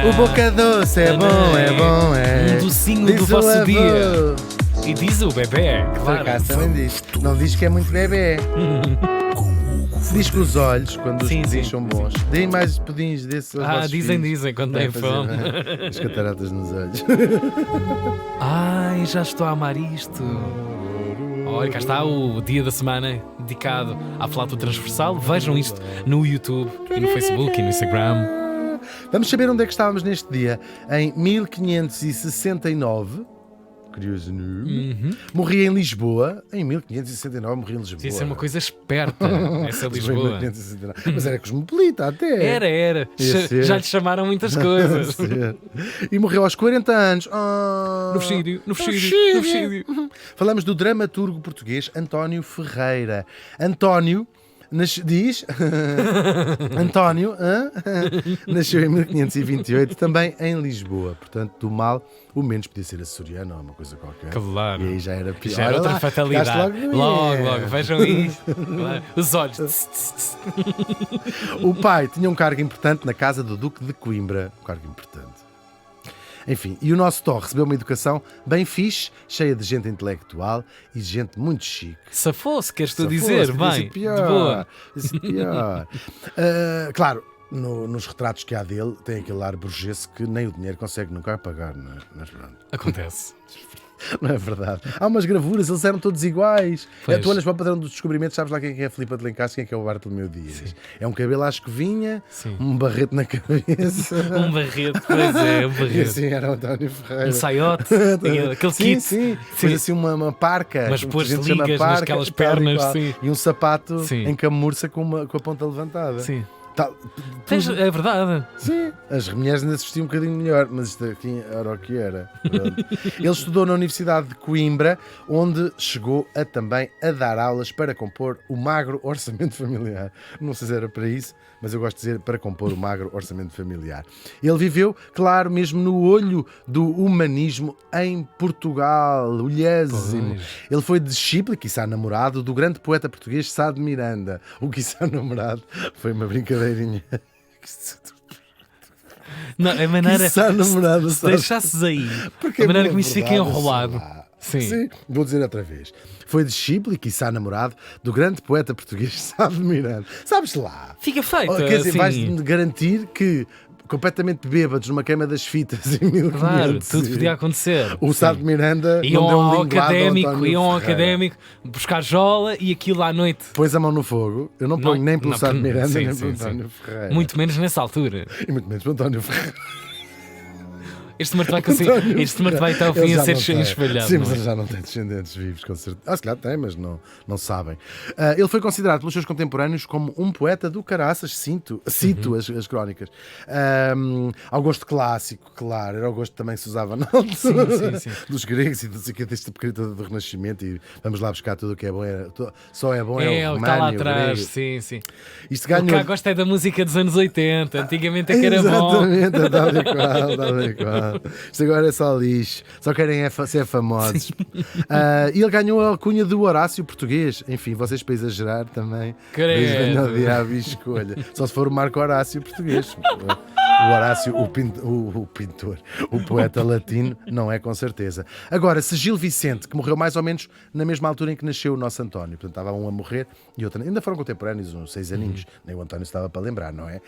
O boca doce é bom, é. Um docinho Diz do o vosso avô. dia. E diz o bebê, Por claro. acaso também diz. Não diz que é muito bebê. Diz que os olhos, quando os Sim, pudins sim, são sim. bons. Deem mais pudins desses aos vossos Dizem filhos. quando Vai têm fazer, fome. né? As cataratas nos olhos. Ai, já estou a amar isto. Olha, cá está o dia da semana dedicado à flauta transversal. Vejam isto no YouTube e no Facebook e no Instagram. Vamos saber onde é que estávamos neste dia. Em 1569. Curioso, não? Morri em Lisboa. Em 1569 morri em Lisboa. Isso é uma coisa esperta, essa Mas foi em Lisboa. 1569. Mas era cosmopolita até. Era. Ia ser. Já lhe chamaram muitas coisas. E morreu aos 40 anos. No vestido. Falamos do dramaturgo português António Ferreira. António diz António nasceu em 1528, também em Lisboa. Portanto, do mal, o menos podia ser açoriano ou uma coisa qualquer. Claro. E aí já era pior. Já era outra fatalidade. Logo, vejam isto. Claro. Os olhos. O pai tinha um cargo importante na casa do Duque de Coimbra. Um cargo importante. Enfim, e o nosso Tó recebeu uma educação bem fixe, cheia de gente intelectual e gente muito chique. Safou-se, queres tu Safou-se, dizer? podia ser Bem, pior, de boa. podia ser pior. Claro, nos retratos que há dele tem aquele ar burguês que nem o dinheiro consegue nunca apagar, não é? Mas pronto. Acontece. Não é verdade. Há umas gravuras, eles eram todos iguais. Pois. Tu olhas para o padrão dos descobrimentos, sabes lá quem é a Filipa de Lencastre, quem é que é o Bartolomeu Dias. É um cabelo à escovinha, Sim. um barrete na cabeça. Um barrete, pois é, um E barrete. assim era o António Ferreira. Um saiote, aquele sim, kit. sim. Depois assim uma parca. Mas que a pôs gente chama ligas parca, naquelas tal e pernas, qual. sim. E um sapato Sim. em camurça com a ponta levantada. Sim. Tal, É verdade. sim, as mulheres ainda se vestiam um bocadinho melhor, mas isto aqui era o que era. Pronto. Ele estudou na Universidade de Coimbra, onde chegou também a dar aulas para compor o magro orçamento familiar. Não sei se era para isso, mas eu gosto de dizer para compor o magro orçamento familiar. Ele viveu, claro, mesmo no olho do humanismo em Portugal, olhésimo. Pois. Ele foi discípulo, quiçá namorado, do grande poeta português Sá de Miranda. O quiçá namorado foi uma brincadeirinha. Não, a maneira. Quiçá namorado, Se sabe? deixasses aí. Porque A maneira é como isto fica verdade, enrolado. sei lá. Sim. Sim, vou dizer outra vez. Foi discípulo e quiçá namorado do grande poeta português Sá de Miranda. Sabes lá? Fica feito. Quer dizer, assim. vais-me garantir que completamente bêbados numa queima das fitas em 1500. Claro, tudo podia acontecer. O Sá de Miranda Iam não deu um ao linguado ao académico, António iam ao Ferreira. académico buscar jola e aquilo à noite. Pões a mão no fogo. Eu não ponho nem pelo não, Sá de Miranda, sim, nem sim, pelo sim. António Ferreira. Muito menos nessa altura. E muito menos pelo António Ferreira. Este morto vai até ao fim Ele a já ser não tem. espalhado. Sim, não mas é? ele já não tem descendentes vivos, com certeza. Se calhar tem, mas não sabem. Ele foi considerado pelos seus contemporâneos como um poeta do caraças, cito as crónicas. Ao gosto clássico, claro, era o gosto que também se usava na altura sim. dos gregos e deste período do Renascimento. E vamos lá buscar tudo o que é bom. Só é bom, É é o o que está lá romano, e o atrás, grego. sim. Isto O que ganhou. cá gosta é da música dos anos 80. Antigamente é que era bom. Exatamente, tal e qual. Isto agora é só lixo, só querem ser famosos. E ele ganhou a alcunha do Horácio português. Enfim, vocês para exagerar também. Credo. Venham ao diabo e escolha. Só se for o Marco Horácio português. O Horácio, o pintor, o poeta latino, não é com certeza. Agora, se Gil Vicente, que morreu mais ou menos na mesma altura em que nasceu o nosso António, portanto estava um a morrer e outro ainda foram contemporâneos, uns 6 aninhos, nem o António estava para lembrar, não é?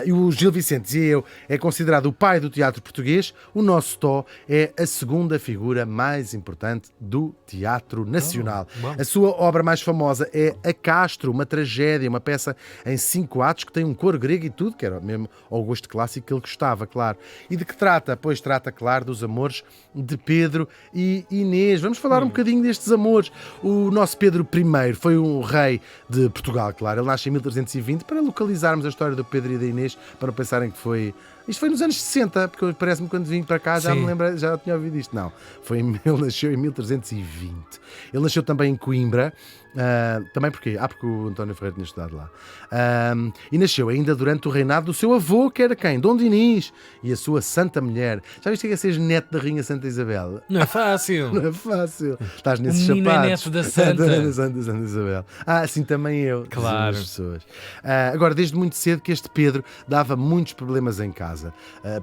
E o Gil Vicente, dizia eu, é considerado o pai do teatro português. O nosso Tó é a segunda figura mais importante do teatro nacional. bom. A sua obra mais famosa é A Castro, uma tragédia, uma peça em 5 atos que tem um coro grego e tudo, que era mesmo ao gosto clássico que ele gostava, claro. E de que trata? Pois trata, claro, dos amores de Pedro e Inês. Vamos falar um bocadinho destes amores. O nosso Pedro I foi um rei de Portugal, claro. Ele nasce em 1320, para localizarmos a história do Pedro e da Inês, para não pensarem que foi... Isto foi nos anos 60, porque parece-me que quando vim para cá já Sim. me lembrei, já tinha ouvido isto. Não, ele nasceu em 1320. Ele nasceu também em Coimbra Também porquê? Porque o António Ferreira tinha estudado lá. E nasceu ainda durante o reinado do seu avô, que era quem? Dom Dinis, e a sua santa mulher. Já viste que é seres neto da Rainha Santa Isabel? Não é fácil. Não é fácil. Estás nesses menino é sapatos. neto da Santa. Santa Isabel. Assim também eu. Claro. As pessoas. Agora, desde muito cedo que este Pedro dava muitos problemas em casa.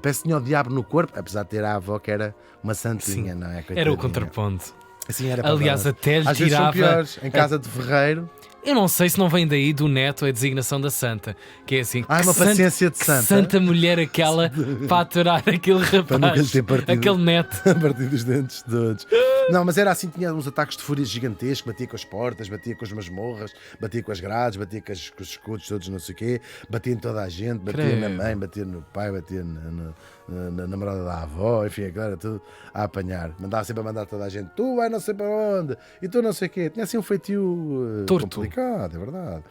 Parece que tinha o diabo no corpo, apesar de ter a avó que era uma santinha, não é? Era o Coitadinha. contraponto. Assim era Aliás, para até lhe às vezes tirava. são piores. Em casa de ferreiro. Eu não sei se não vem daí do neto a designação da santa. Que é assim. Uma paciência de que santa. santa mulher aquela para aturar aquele Para nunca lhe rapaz. ter partido. Aquele neto. A partir dos dentes todos. Não, mas era assim, tinha uns ataques de fúria gigantescos, batia com as portas, batia com as masmorras, batia com as grades, batia com os escudos todos, não sei o quê, batia em toda a gente, batia Creio. na mãe, batia no pai, batia na namorada da avó, enfim, agora tudo a apanhar. Mandava sempre a mandar toda a gente, tu vai não sei para onde, e tu não sei o quê. Tinha assim um feitio Torto. complicado, é verdade.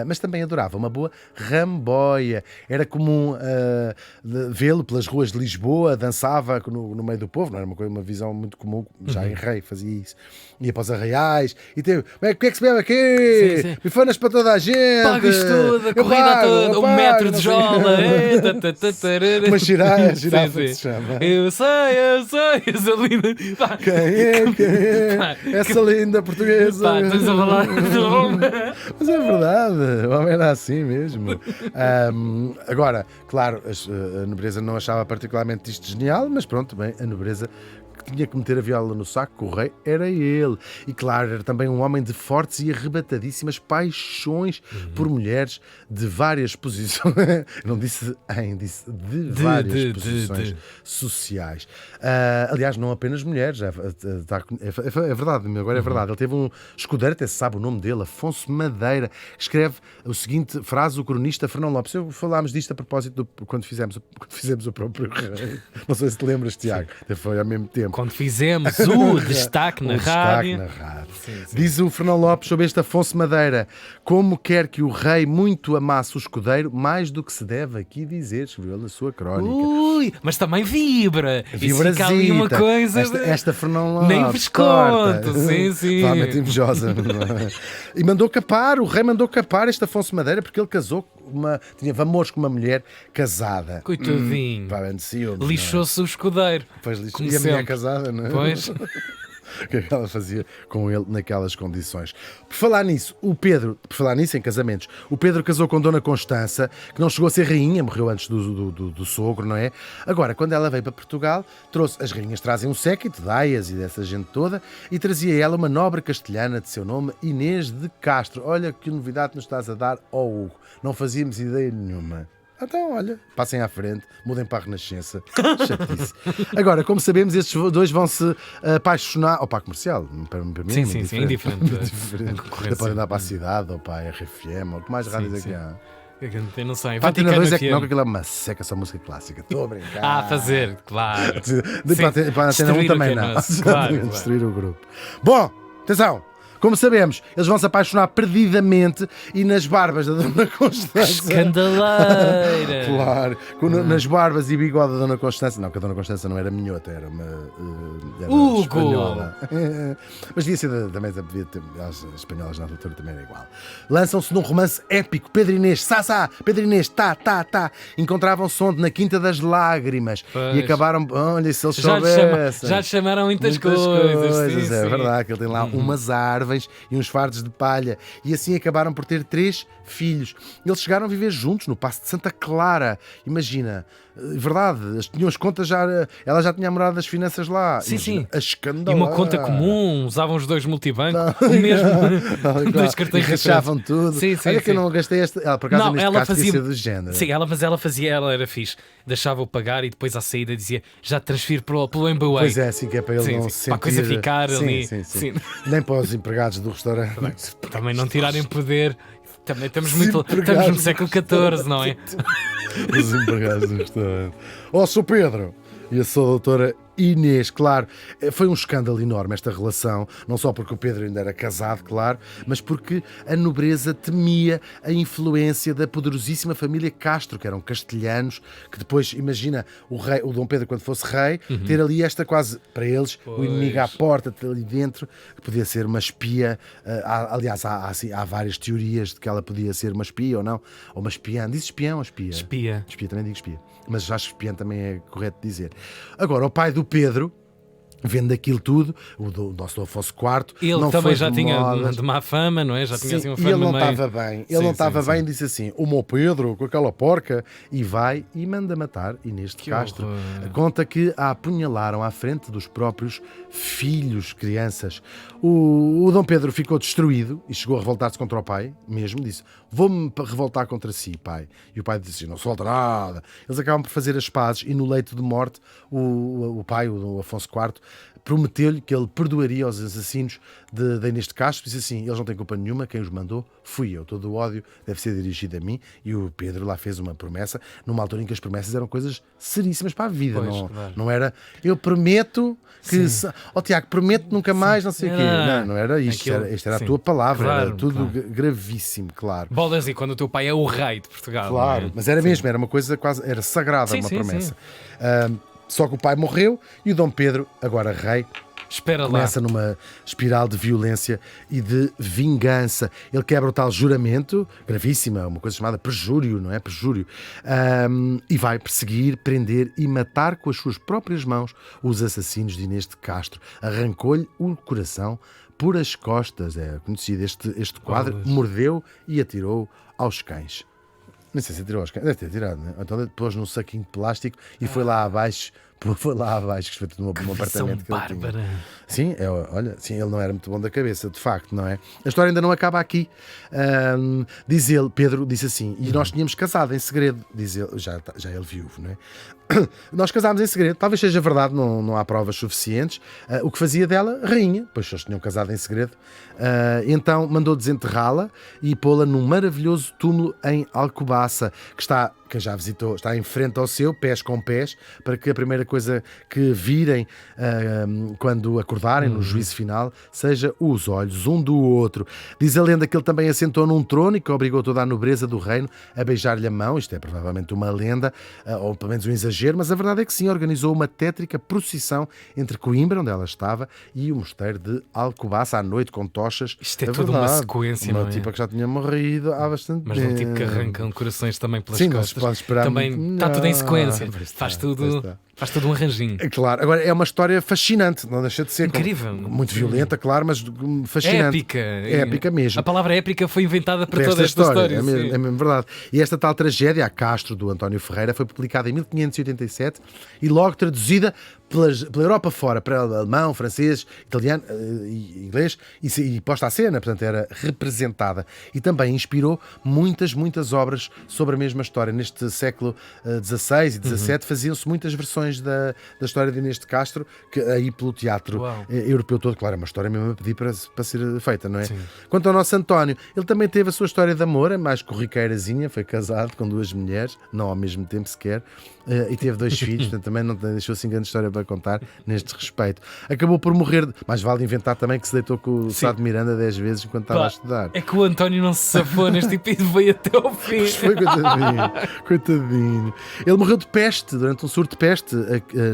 Mas também adorava uma boa ramboia. Era comum vê-lo pelas ruas de Lisboa, dançava no meio do povo, não era uma visão muito comum, já em Rei fazia isso. Ia para os arraiais e teve, o que é que se bebe aqui? Sim, sim. Bifanas para toda a gente. Pagas tudo, a Eu corrida pago, toda, eu um metro pago, de não sei o jola. quê. Uma girafa Sim, que se sim. chama. Eu sei, essa linda. Pá, Quem é? Pá, Essa linda portuguesa. pá, estamos a falar. Mas é verdade, o homem era assim mesmo. Agora, claro, a nobreza não achava particularmente isto genial, mas pronto, bem, a nobreza que tinha que meter a viola no saco, o rei era ele. E claro, era também um homem de fortes e arrebatadíssimas paixões por mulheres de várias posições. Não disse disse de várias posições sociais. Aliás, não apenas mulheres, é verdade, agora é verdade. Ele teve um escudeiro, até se sabe o nome dele, Afonso Madeira, escreve o seguinte frase, o cronista Fernão Lopes. Falámos disto a propósito quando fizemos o próprio rei. Não sei se te lembras, Tiago, foi ao mesmo tempo. Quando fizemos o destaque na rádio. Sim. Diz o Fernão Lopes sobre este Afonso Madeira: como quer que o rei muito amasse o escudeiro, mais do que se deve aqui dizer, escreveu ele na sua crónica. Ui, mas também vibra. Isso Vibrazita. fica ali uma coisa. Esta Fernão Lopes. Nem vos conto. Sim. Totalmente invejosa. E o rei mandou capar este Afonso Madeira porque ele casou, tinha amores com uma mulher casada. Coitadinho. Lixou-se o escudeiro. Pois lixou. Como E a mulher sempre. casada, não é? Pois. O que é que ela fazia com ele naquelas condições? Por falar nisso, em casamentos, o Pedro casou com Dona Constança, que não chegou a ser rainha, morreu antes do sogro, não é? Agora, quando ela veio para Portugal, as rainhas trazem um séquito de aias e dessa gente toda, e trazia ela uma nobre castelhana de seu nome, Inês de Castro. Olha que novidade nos estás a dar, Hugo. Não fazíamos ideia nenhuma. Então, olha, passem à frente, mudem para a Renascença. Chatice. Agora, como sabemos, estes dois vão se apaixonar. Ou para a comercial, para mim. Sim, indiferente. Indiferente. Podem dar para a cidade, ou para a RFM, ou o que mais rádios é que há. Eu não sei. Para a Antena Vaticano 2 é que não, FM. que aquilo é uma seca, só música clássica. Estou a brincar. A fazer, claro. Para a Antena 1 Destruir também o que é não. nosso. Claro. Destruir o grupo. Bom, atenção. Como sabemos, eles vão se apaixonar perdidamente e nas barbas da Dona Constança. Escandaleira. Claro, nas barbas e bigode da Dona Constança. Não, que a Dona Constança não era minhota, era uma Hugo. espanhola. Mas devia ser também, devia ter, as espanholas na altura também era igual. Lançam-se num romance épico. Pedro e Inês, Pedro e Inês, tá. Encontravam-se onde? Na Quinta das Lágrimas. Pois. E acabaram, olha, se eles soubessem. Já lhe chamaram muitas coisas. Sim, É sim. verdade, que ele tem lá umas árvores e uns fardos de palha, e assim acabaram por ter 3 filhos. Eles chegaram a viver juntos no Paço de Santa Clara. Imagina, verdade, tinham as contas ela já tinha a morada das finanças lá. Sim, Imagina, sim. a escandalosa. E uma conta comum, usavam os dois multibanco, o mesmo, dois cartões e rachavam tudo. Sim, Olha que eu sim. não gastei esta. Ela, por acaso, Não, neste ela caso, fazia- devia ser do género. Sim, ela era fixe. Deixava-o pagar e depois à saída dizia já transfiro pelo MBWay. Pois é, assim que é para ele Sim, não sim. se sentir... Para a coisa ficar sim, ali. Sim. Sim. Nem para os empregados do restaurante. Também não tirarem poder. Também estamos empregados no século XIV, não é? Os empregados do restaurante. Sou Pedro. E eu sou a doutora Inês, claro. Foi um escândalo enorme esta relação, não só porque o Pedro ainda era casado, claro, mas porque a nobreza temia a influência da poderosíssima família Castro, que eram castelhanos, que depois, imagina, o Dom Pedro, quando fosse rei, ter ali esta quase, para eles, o inimigo à porta, ali dentro, que podia ser uma espia. Aliás, há várias teorias de que ela podia ser uma espia ou não, ou uma espiã. Diz espião ou espia? Espia. Espia, também digo espia. Mas acho que espiã também é correto dizer. Agora, o pai do Pedro, vendo aquilo tudo, o nosso Afonso IV, Ele não também foi já de tinha modas. de má fama, não é? Já tinha assim uma E fama ele não meio... estava bem. Ele Sim, não estava sim, bem sim. e disse assim: o meu Pedro, com aquela porca, e vai e manda matar Inês de Que Castro. horror. Conta que a apunhalaram à frente dos próprios filhos, crianças. O Dom Pedro ficou destruído e chegou a revoltar-se contra o pai, mesmo. Disse: vou-me revoltar contra si, pai. E o pai disse assim: não se volta nada. Eles acabam por fazer as pazes e no leito de morte, o pai, o Afonso IV, prometeu-lhe que ele perdoaria os assassinos de Inês de Castro. Disse assim: eles não têm culpa nenhuma, quem os mandou fui eu. Todo o ódio deve ser dirigido a mim. E o Pedro lá fez uma promessa, numa altura em que as promessas eram coisas seríssimas para a vida. Pois, Não, claro. não era, eu prometo que... Tiago, prometo nunca mais, não sei o quê. Não era isto. Aquilo- Isto era a sim. tua palavra. Era Claro, tudo claro. gravíssimo, claro. Bolas, e quando o teu pai é o rei de Portugal. Claro, não é? mas era Sim. mesmo, era uma coisa quase, era sagrada, Sim, uma sim, promessa. Só que o pai morreu e o Dom Pedro, agora rei, Espera lá. começa numa espiral de violência e de vingança. Ele quebra o tal juramento, gravíssima, uma coisa chamada perjúrio, não é? Perjúrio. E vai perseguir, prender e matar com as suas próprias mãos os assassinos de Inês de Castro. Arrancou-lhe o coração por as costas. É conhecido este quadro. Bolas. Mordeu e atirou aos cães. Não sei se atirou aos cães. Deve ter atirado, né? Então pôs num saquinho de plástico e foi lá abaixo. Foi lá abaixo, que foi tudo num Versão apartamento que ele tinha. bárbara. Sim, olha, sim, ele não era muito bom da cabeça, de facto, não é? A história ainda não acaba aqui. Diz ele, Pedro disse assim, e nós tínhamos casado em segredo, diz ele, já ele viúvo, não é? Nós casámos em segredo, talvez seja verdade, não há provas suficientes. O que fazia dela rainha, pois eles tinham casado em segredo. Então mandou desenterrá-la e pô-la num maravilhoso túmulo em Alcobaça, que já visitou, está em frente ao seu, pés com pés, para que a primeira coisa que virem quando acordarem no juízo final seja os olhos um do outro. Diz a lenda que ele também assentou num trono e que obrigou toda a nobreza do reino a beijar-lhe a mão. Isto é provavelmente uma lenda, ou pelo menos um exagero, mas a verdade é que sim, organizou uma tétrica procissão entre Coimbra, onde ela estava, e o mosteiro de Alcobaça à noite com tochas. Isto é toda uma verdade. sequência, Uma não é? tipa que já tinha morrido há bastante Mas tempo. um tipo que arrancam corações também pelas Sim, não se costas. pode esperar também muito está tudo em melhor. sequência. Pois está, Faz pois tudo, está. faz tudo um arranjinho. Claro, agora é uma história fascinante, não deixa de ser Incrível. muito violenta, claro, mas fascinante. Épica. Épica mesmo. A palavra épica foi inventada para Para toda esta história. é mesmo, sim. é mesmo verdade. E esta tal tragédia, a Castro, do António Ferreira, foi publicada em 1587 e logo traduzida pela Europa fora, para alemão, francês, italiano, inglês, e posta à cena, portanto era representada. E também inspirou muitas obras sobre a mesma história. Neste século XVI e XVII faziam-se muitas versões da história de Inês de Castro, que aí pelo teatro Uau. europeu todo, claro, é uma história mesmo a pedir para ser feita, não é? Sim. Quanto ao nosso António, ele também teve a sua história de amor, é mais corriqueirazinha, foi casado com 2 mulheres, não ao mesmo tempo sequer, e teve 2 filhos, portanto também não deixou assim grande história para contar neste respeito. Acabou por morrer, mais vale inventar também que se deitou com o Sá de Miranda 10 vezes enquanto estava a estudar. É que o António não se safou neste episódio, veio até ao fim. Pois foi, coitadinho. Ele morreu de peste, durante um surto de peste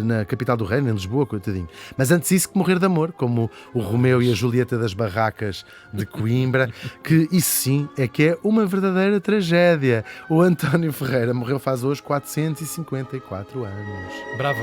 na capital do reino, em Lisboa, coitadinho. Mas antes disso que morrer de amor, como o Romeu e a Julieta das barracas de Coimbra, que isso sim é que é uma verdadeira tragédia. O António Ferreira morreu faz hoje 454 anos. Bravo.